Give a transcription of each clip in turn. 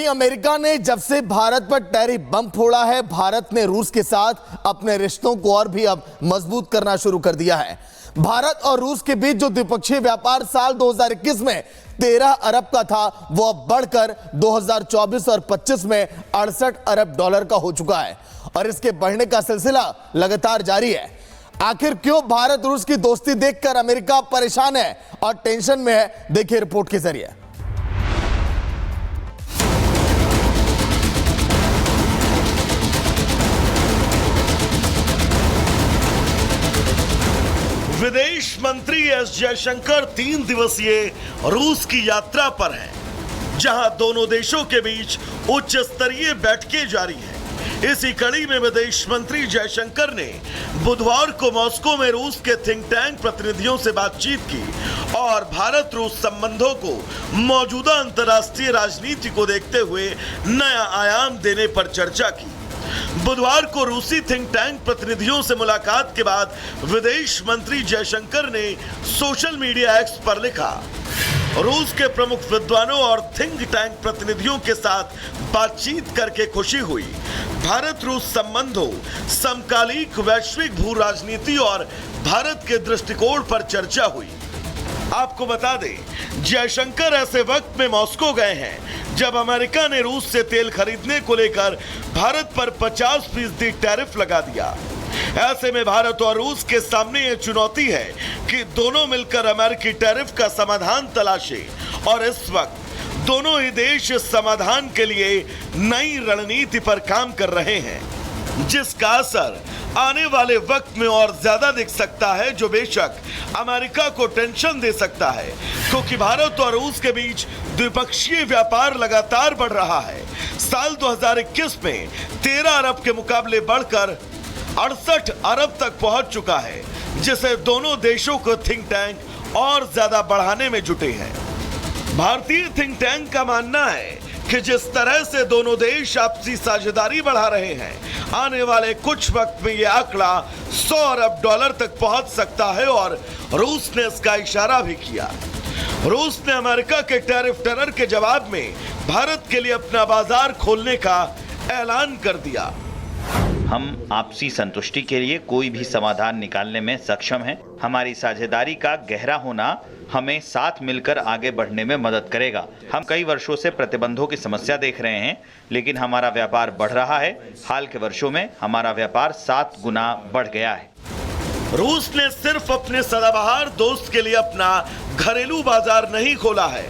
वहीं अमेरिका ने जब से भारत पर टैरिफ बम फोड़ा है, भारत ने रूस के साथ अपने रिश्तों को और भी अब मजबूत करना शुरू कर दिया है। भारत और रूस के बीच जो द्विपक्षीय व्यापार साल 2021 में 13 अरब का था, वो अब बढ़कर 2024 और 25 में 68 अरब डॉलर का हो चुका है और इसके बढ़ने का सिलसिला लगातार जारी है। आखिर क्यों भारत रूस की दोस्ती देखकर अमेरिका परेशान है और टेंशन में है, देखिए रिपोर्ट के जरिए। विदेश मंत्री एस जयशंकर 3 दिवसीय रूस की यात्रा पर हैं, जहां दोनों देशों के बीच उच्च स्तरीय बैठकें जारी हैं। इसी कड़ी में विदेश मंत्री जयशंकर ने बुधवार को मॉस्को में रूस के थिंक टैंक प्रतिनिधियों से बातचीत की और भारत रूस संबंधों को मौजूदा अंतर्राष्ट्रीय राजनीति को देखते हुए नया आयाम देने पर चर्चा की। बुधवार को रूसी थिंक टैंक प्रतिनिधियों से मुलाकात के बाद विदेश मंत्री जयशंकर ने सोशल मीडिया एक्स पर लिखा, रूस के प्रमुख विद्वानों और थिंक टैंक प्रतिनिधियों के साथ बातचीत करके खुशी हुई। भारत रूस संबंधों, समकालिक वैश्विक भू राजनीति और भारत के दृष्टिकोण पर चर्चा हुई। आपको बता दें, जयशंकर ऐसे वक्त में मॉस्को गए हैं जब अमेरिका ने रूस से तेल खरीदने को लेकर भारत पर 50% टैरिफ लगा दिया। ऐसे में भारत और रूस के सामने यह चुनौती है कि दोनों मिलकर अमेरिकी टैरिफ का समाधान तलाशें और इस वक्त दोनों ही देश इस समाधान के लिए नई रणनीति पर काम कर रहे हैं, जिसका असर आने वाले वक्त में और ज्यादा दिख सकता है, जो बेशक अमेरिका को टेंशन दे सकता है, क्योंकि भारत और रूस के बीच द्विपक्षीय व्यापार लगातार बढ़ रहा है। साल 2021 में 13 अरब के मुकाबले बढ़कर 68 अरब तक पहुंच चुका है, जिसे दोनों देशों को थिंक टैंक और ज्यादा बढ़ाने में जुटे हैं। भारतीय थिंक टैंक का मानना है कि जिस तरह से दोनों देश आपसी साझेदारी बढ़ा रहे हैं, आने वाले कुछ वक्त में यह आंकड़ा 100 अरब डॉलर तक पहुंच सकता है और रूस ने इसका इशारा भी किया। रूस ने अमेरिका के टैरिफ टेरर के जवाब में भारत के लिए अपना बाजार खोलने का ऐलान कर दिया। हम आपसी संतुष्टि के लिए कोई भी समाधान निकालने में सक्षम हैं। हमारी साझेदारी का गहरा होना हमें साथ मिलकर आगे बढ़ने में मदद करेगा। हम कई वर्षों से प्रतिबंधों की समस्या देख रहे हैं, लेकिन हमारा व्यापार बढ़ रहा है। हाल के वर्षों में हमारा व्यापार 7 गुना बढ़ गया है। रूस ने सिर्फ अपने सदाबहार दोस्त के लिए अपना घरेलू बाजार नहीं खोला है,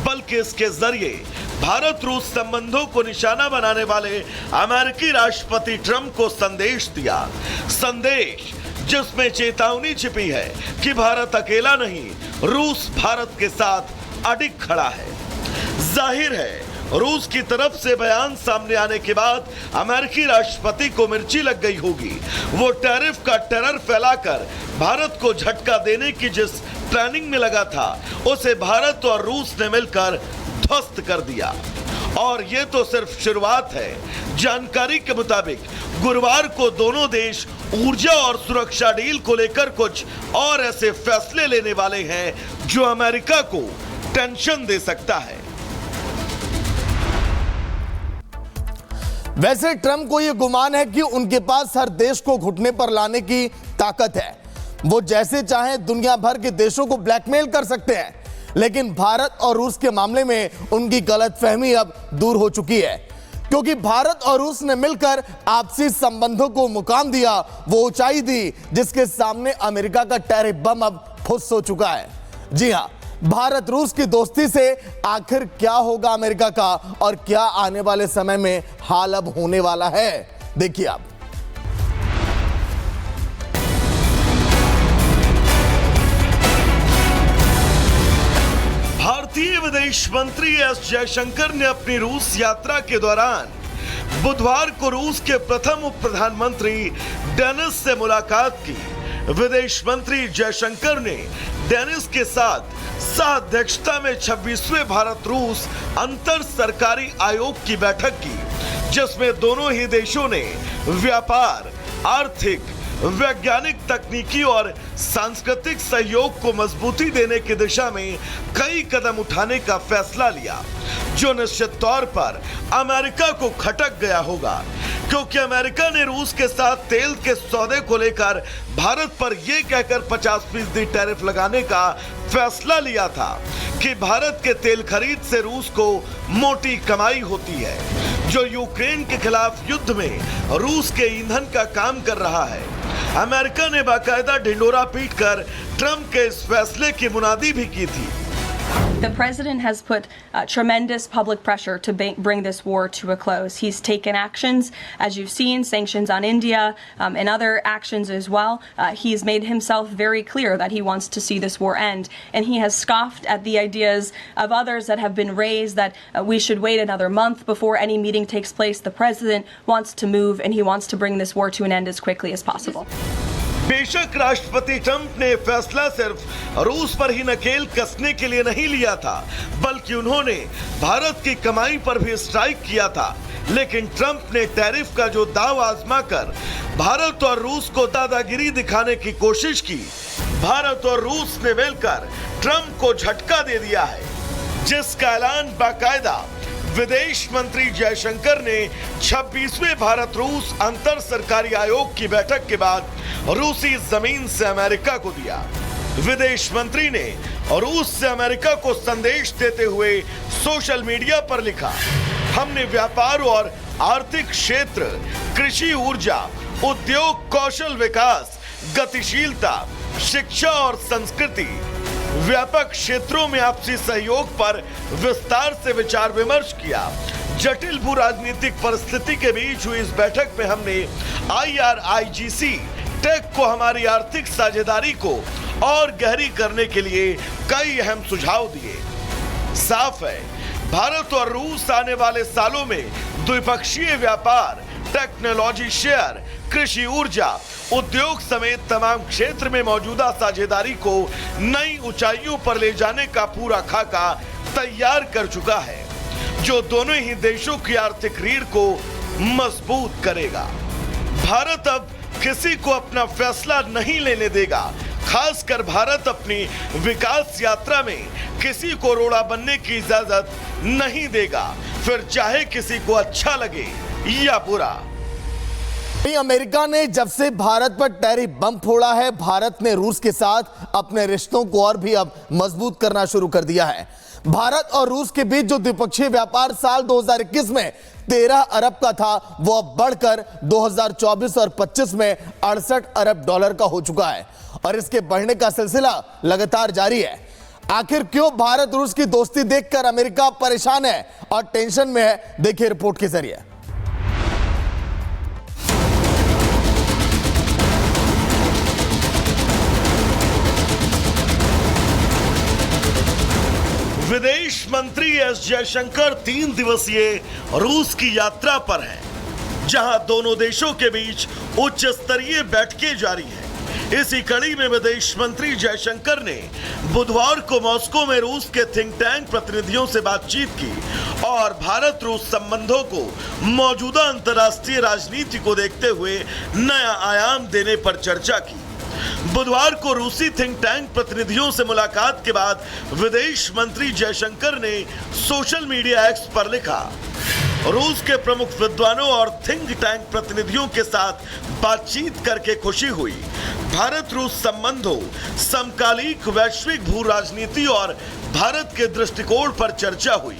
बल्कि इसके जरिए भारत रूस संबंधों को निशाना बनाने वाले अमेरिकी राष्ट्रपति ट्रंप को संदेश दिया। संदेश जिसमें चेतावनी छिपी है कि भारत अकेला नहीं, रूस भारत के साथ अडिग खड़ा है। जाहिर है, रूस की तरफ से बयान सामने आने के बाद अमेरिकी राष्ट्रपति को मिर्ची लग गई होगी। वो टैरिफ का टेरर फैलाकर भारत को झटका देने की जिस प्लानिंग में लगा था, उसे भारत और रूस ने मिलकर ध्वस्त कर दिया। और ये तो सिर्फ शुरुआत है। जानकारी के मुताबिक गुरुवार को दोनों देश ऊर्जा और सुरक्षा डील को लेकर कुछ और ऐसे फैसले लेने वाले हैं जो अमेरिका को टेंशन दे सकता है। वैसे ट्रंप को यह गुमान है कि उनके पास हर देश को घुटने पर लाने की ताकत है। वो जैसे चाहें दुनिया भर के देशों को ब्लैकमेल कर सकते हैं, लेकिन भारत और रूस के मामले में उनकी गलतफहमी अब दूर हो चुकी है, क्योंकि भारत और रूस ने मिलकर आपसी संबंधों को मुकाम दिया, वो ऊंचाई दी जिसके सामने अमेरिका का टैरिफ बम अब फुस हो चुका है। जी हां, भारत रूस की दोस्ती से आखिर क्या होगा अमेरिका का और क्या आने वाले समय में हाल अब होने वाला है, देखिए आप। भारतीय विदेश मंत्री एस जयशंकर ने अपनी रूस यात्रा के दौरान बुधवार को रूस के प्रथम उप प्रधानमंत्री डेनिस से मुलाकात की। विदेश मंत्री जयशंकर ने डेनिस के साथ सह अध्यक्षता में 26वें भारत रूस अंतर सरकारी आयोग की बैठक की, जिसमें दोनों ही देशों ने व्यापार, आर्थिक, वैज्ञानिक, तकनीकी और सांस्कृतिक सहयोग को मजबूती देने की दिशा में कई कदम उठाने का फैसला लिया, जो निश्चित तौर पर अमेरिका को खटक गया होगा, क्योंकि अमेरिका ने रूस के साथ तेल के सौदे को लेकर भारत पर यह कहकर 50% टैरिफ लगाने का फैसला लिया था कि भारत के तेल खरीद से रूस को मोटी कमाई होती है, जो यूक्रेन के खिलाफ युद्ध में रूस के ईंधन का काम कर रहा है। अमेरिका ने बाकायदा ढिंडोरा पीटकर ट्रंप के इस फैसले की मुनादी भी की थी। The president has put tremendous public pressure to bring this war to a close. He's taken actions, as you've seen, sanctions on India and other actions as well. He's made himself very clear that he wants to see this war end. And he has scoffed at the ideas of others that have been raised that we should wait another month before any meeting takes place. The president wants to move and he wants to bring this war to an end as quickly as possible. बेशक राष्ट्रपति Trump ने फैसला सिर्फ रूस पर ही नकेल कसने के लिए नहीं लिया था, बल्कि उन्होंने भारत की कमाई पर भी स्ट्राइक किया था। लेकिन ट्रंप ने टैरिफ का जो दांव आजमाकर भारत और रूस को दादागिरी दिखाने की कोशिश की, भारत और रूस ने मिलकर ट्रंप को झटका दे दिया है, जिसका ऐलान बाकायदा विदेश मंत्री जयशंकर ने 26वें भारत रूस अंतर सरकारी आयोग की बैठक के बाद रूसी जमीन से अमेरिका को दिया। विदेश मंत्री ने रूस से अमेरिका को संदेश देते हुए सोशल मीडिया पर लिखा, हमने व्यापार और आर्थिक क्षेत्र, कृषि, ऊर्जा, उद्योग, कौशल विकास, गतिशीलता, शिक्षा और संस्कृति, व्यापक क्षेत्रों में आपसी सहयोग पर विस्तार से विचार विमर्श किया। जटिल भू राजनीतिक परिस्थिति के बीच हुई इस बैठक में हमने IRIGC टेक को हमारी आर्थिक साझेदारी को और गहरी करने के लिए कई अहम सुझाव दिए। साफ है, भारत और रूस आने वाले सालों में द्विपक्षीय व्यापार, टेक्नोलॉजी शेयर, कृषि, ऊर्जा, उद्योग समेत तमाम क्षेत्र में मौजूदा साझेदारी को नई ऊंचाइयों पर ले जाने का पूरा खाका तैयार कर चुका है, जो दोनों ही देशों की आर्थिक रीढ़ को मजबूत करेगा। भारत अब किसी को अपना फैसला नहीं लेने देगा, खासकर भारत अपनी विकास यात्रा में किसी को रोड़ा बनने की इजाजत नहीं देगा, फिर चाहे किसी को अच्छा लगे या बुरा। अमेरिका ने जब से भारत पर टैरिफ बम फोड़ा है, भारत ने रूस के साथ अपने रिश्तों को और भी अब मजबूत करना शुरू कर दिया है। भारत और रूस के बीच जो द्विपक्षीय व्यापार साल 2021 में 13 अरब का था, वो अब बढ़कर 2024 और 25 में 68 अरब डॉलर का हो चुका है और इसके बढ़ने का सिलसिला लगातार जारी है। आखिर क्यों भारत रूस की दोस्ती देखकर अमेरिका परेशान है और टेंशन में है, देखिए रिपोर्ट के जरिए। विदेश मंत्री एस जयशंकर 3 दिवसीय रूस की यात्रा पर हैं, जहां दोनों देशों के बीच उच्च स्तरीय बैठकें जारी हैं। इसी कड़ी में विदेश मंत्री जयशंकर ने बुधवार को मॉस्को में रूस के थिंक टैंक प्रतिनिधियों से बातचीत की और भारत रूस संबंधों को मौजूदा अंतर्राष्ट्रीय राजनीति को देखते हुए नया आयाम देने पर चर्चा की। बुधवार को रूसी थिंक टैंक प्रतिनिधियों से मुलाकात के बाद विदेश मंत्री जयशंकर ने सोशल मीडिया एक्स पर लिखा, रूस के प्रमुख विद्वानों और थिंक टैंक प्रतिनिधियों के साथ बातचीत करके खुशी हुई। भारत रूस संबंधों, समकालिक वैश्विक भू राजनीति और भारत के दृष्टिकोण पर चर्चा हुई।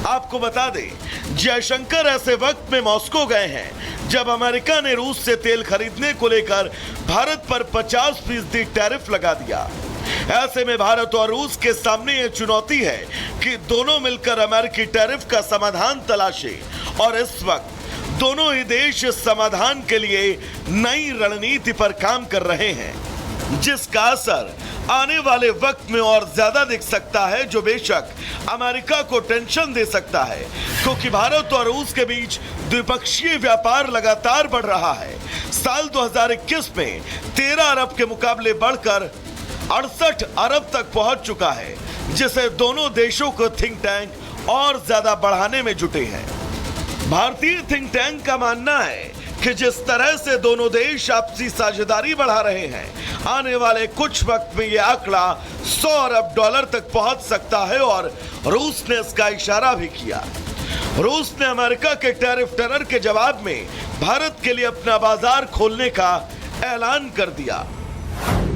आपको बता दें, जयशंकर ऐसे वक्त में मॉस्को गए हैं जब अमेरिका ने रूस से तेल खरीदने को लेकर भारत पर 50% टैरिफ लगा दिया। ऐसे में भारत और रूस के सामने यह चुनौती है कि दोनों मिलकर अमेरिकी टैरिफ का समाधान तलाशें और इस वक्त दोनों ही देश इस समाधान के लिए नई रणनीति पर काम कर रहे हैं, जिसका असर आने वाले वक्त में और ज्यादा दिख सकता है, जो बेशक अमेरिका को टेंशन दे सकता है, क्योंकि भारत और रूस के बीच द्विपक्षीय व्यापार लगातार बढ़ रहा है। साल 2021 में 13 अरब के मुकाबले बढ़कर 68 अरब तक पहुंच चुका है, जिसे दोनों देशों को थिंक टैंक और ज्यादा बढ़ाने में जुटे हैं। भारतीय थिंक टैंक का मानना है कि जिस तरह से दोनों देश आपसी साझेदारी बढ़ा रहे हैं, आने वाले कुछ वक्त में यह आंकड़ा $100 अरब तक पहुंच सकता है और रूस ने इसका इशारा भी किया। रूस ने अमेरिका के टैरिफ टेरर के जवाब में भारत के लिए अपना बाजार खोलने का ऐलान कर दिया।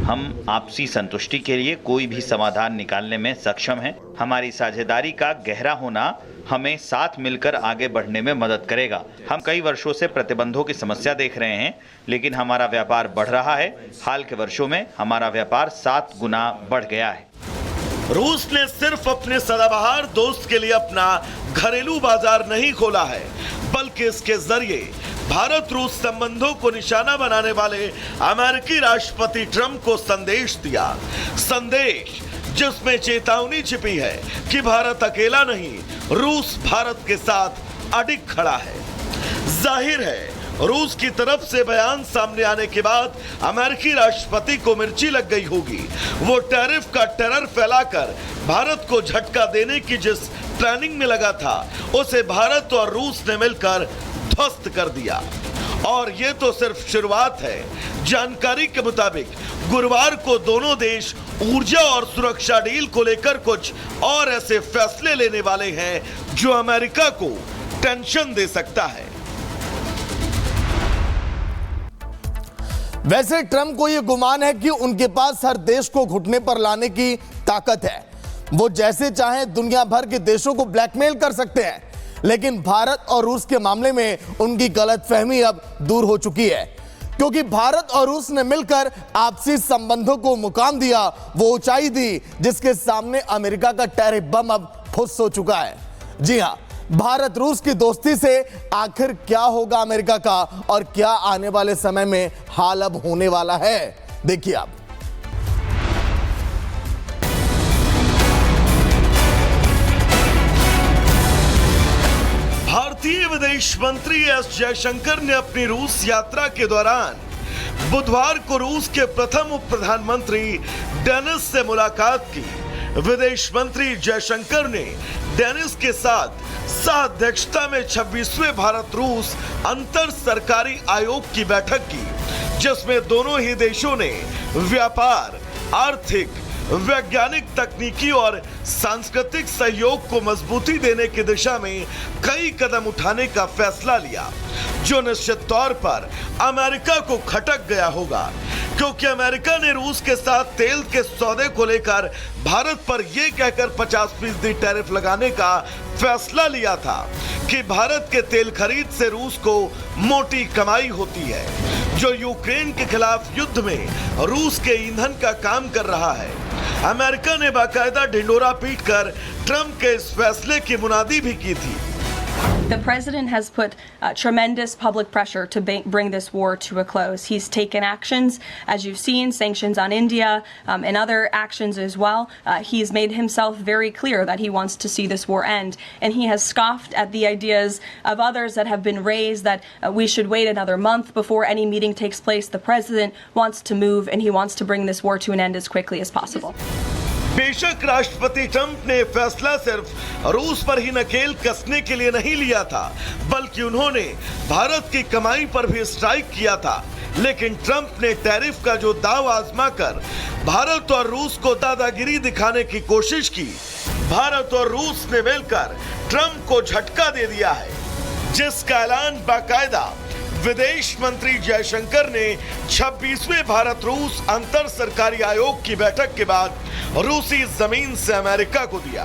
हम आपसी संतुष्टि के लिए कोई भी समाधान निकालने में सक्षम हैं। हमारी साझेदारी का गहरा होना हमें साथ मिलकर आगे बढ़ने में मदद करेगा। हम कई वर्षों से प्रतिबंधों की समस्या देख रहे हैं, लेकिन हमारा व्यापार बढ़ रहा है। हाल के वर्षों में हमारा व्यापार 7 गुना बढ़ गया है। रूस ने सिर्फ अपने सदाबहार दोस्त के लिए अपना घरेलू बाजार नहीं खोला है, बल्कि इसके जरिए भारत रूस संबंधों को निशाना बनाने वाले अमेरिकी राष्ट्रपति ट्रंप को संदेश दिया। संदेश जिसमें चेतावनी छिपी है कि भारत अकेला नहीं, रूस भारत के साथ अडिग खड़ा है। जाहिर है, रूस की तरफ से बयान सामने आने के बाद अमेरिकी राष्ट्रपति को मिर्ची लग गई होगी। वो टैरिफ का टेरर फैलाकर भारत को झटका देने की जिस प्लानिंग में लगा था, उसे भारत और रूस ने मिलकर ध्वस्त कर दिया। और ये तो सिर्फ शुरुआत है। जानकारी के मुताबिक गुरुवार को दोनों देश ऊर्जा और सुरक्षा डील को लेकर कुछ और ऐसे फैसले लेने वाले हैं जो अमेरिका को टेंशन दे सकता है। वैसे ट्रंप को यह गुमान है कि उनके पास हर देश को घुटने पर लाने की ताकत है। वो जैसे चाहें दुनिया भर के देशों को ब्लैकमेल कर सकते हैं, लेकिन भारत और रूस के मामले में उनकी गलतफहमी अब दूर हो चुकी है, क्योंकि भारत और रूस ने मिलकर आपसी संबंधों को मुकाम दिया, वो ऊंचाई दी जिसके सामने अमेरिका का टैरिफ बम अब फुस हो चुका है। जी हां, भारत रूस की दोस्ती से आखिर क्या होगा अमेरिका का, और क्या आने वाले समय में हाल अब होने वाला है, देखिए आप। भारतीय विदेश मंत्री एस जयशंकर ने अपनी रूस यात्रा के दौरान बुधवार को रूस के प्रथम उप प्रधानमंत्री डेनिस से मुलाकात की। विदेश मंत्री जयशंकर ने डेनिस के साथ सह अध्यक्षता में 26वें भारत रूस अंतर सरकारी आयोग की बैठक की, जिसमें दोनों ही देशों ने व्यापार, आर्थिक, वैज्ञानिक, तकनीकी और सांस्कृतिक सहयोग को मजबूती देने की दिशा में कई कदम उठाने का फैसला लिया, जो निश्चित तौर पर अमेरिका को खटक गया होगा, क्योंकि अमेरिका ने रूस के साथ तेल के सौदे को लेकर भारत पर यह कहकर 50% टैरिफ लगाने का फैसला लिया था कि भारत के तेल खरीद से रूस को मोटी कमाई होती है, जो यूक्रेन के खिलाफ युद्ध में रूस के ईंधन का काम कर रहा है। अमेरिका ने बाकायदा ढिंडोरा पीटकर ट्रंप के इस फैसले की मुनादी भी की थी। The president has put tremendous public pressure to bring this war to a close. He's taken actions, as you've seen, sanctions on India and other actions as well. He's made himself very clear that he wants to see this war end. And he has scoffed at the ideas of others that have been raised that we should wait another month before any meeting takes place. The president wants to move and he wants to bring this war to an end as quickly as possible. बेशक राष्ट्रपति Trump ने फैसला सिर्फ रूस पर ही नकेल कसने के लिए नहीं लिया था, बल्कि उन्होंने भारत की कमाई पर भी स्ट्राइक किया था। लेकिन ट्रंप ने टैरिफ का जो दांव आजमाकर भारत और रूस को दादागिरी दिखाने की कोशिश की, भारत और रूस ने मिलकर ट्रंप को झटका दे दिया है, जिसका ऐलान बाकायदा विदेश मंत्री जयशंकर ने 26वें भारत रूस अंतर सरकारी आयोग की बैठक के बाद रूसी जमीन से अमेरिका को दिया।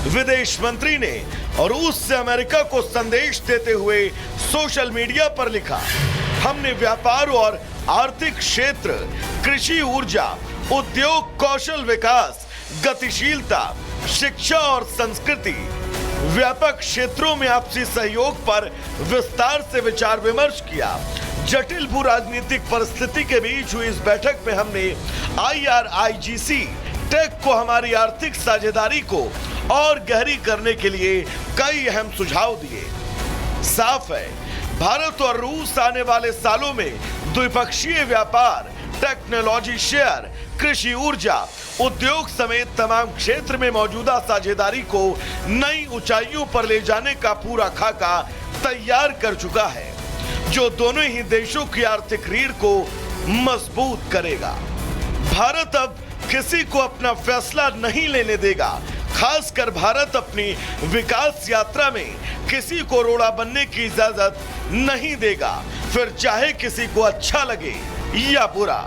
विदेश मंत्री ने रूस से अमेरिका को संदेश देते हुए सोशल मीडिया पर लिखा, हमने व्यापार और आर्थिक क्षेत्र, कृषि, ऊर्जा, उद्योग, कौशल विकास, गतिशीलता, शिक्षा और संस्कृति, व्यापक क्षेत्रों में आपसी सहयोग पर विस्तार से विचार विमर्श किया। जटिल भू राजनीतिक परिस्थिति के बीच हुई इस बैठक में हमने IRIGC टेक को हमारी आर्थिक साझेदारी को और गहरी करने के लिए कई अहम सुझाव दिए। साफ है, भारत और रूस आने वाले सालों में द्विपक्षीय व्यापार, टेक्नोलॉजी शेयर, कृषि, ऊर्जा, उद्योग समेत तमाम क्षेत्र में मौजूदा साझेदारी को नई ऊंचाइयों पर ले जाने का पूरा खाका तैयार कर चुका है। जो दोनों ही देशों की आर्थिक रीढ़ को मजबूत करेगा। भारत अब किसी को अपना फैसला नहीं लेने देगा। खासकर भारत अपनी विकास यात्रा में किसी को रोड़ा बनने की इजाजत नहीं देगा, फिर चाहे किसी को अच्छा लगे या बुरा।